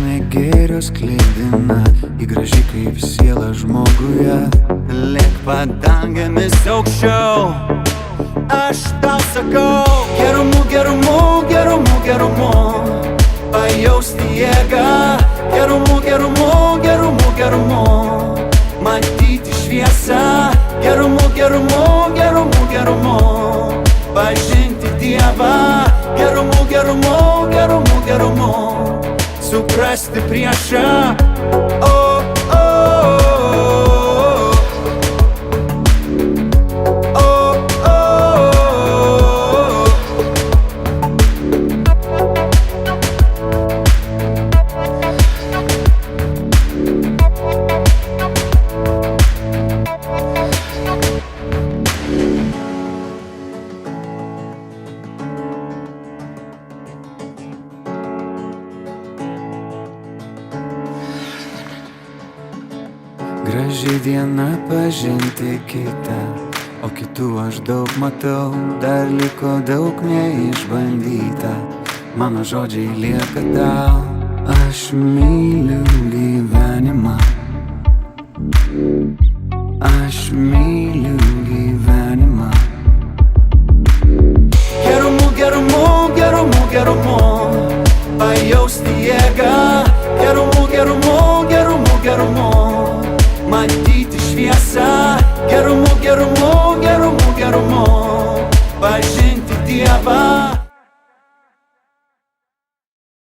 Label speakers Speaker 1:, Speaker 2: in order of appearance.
Speaker 1: žemė gėrio sklidina, į graži kaip siela žmoguje.
Speaker 2: Lėk padangėmis aukščiau, aš tau sakau, gerumu, gerumu, gerumu, gerumu, pajausti jėgą, gerumu, gerumu, gerumu, gerumu, matyti šviesą, gerumu, gerumu, gerumu, gerumu, pažinti Dievą, gerumu, gerumu, gerumu, gerumu, suprasti priešą.
Speaker 1: Graži diena pažinti kitą, o kitų aš daug matau, dar liko daug neišbandyta. Mano žodžiai lieka tau, aš myliu gyvenimą, aš myliu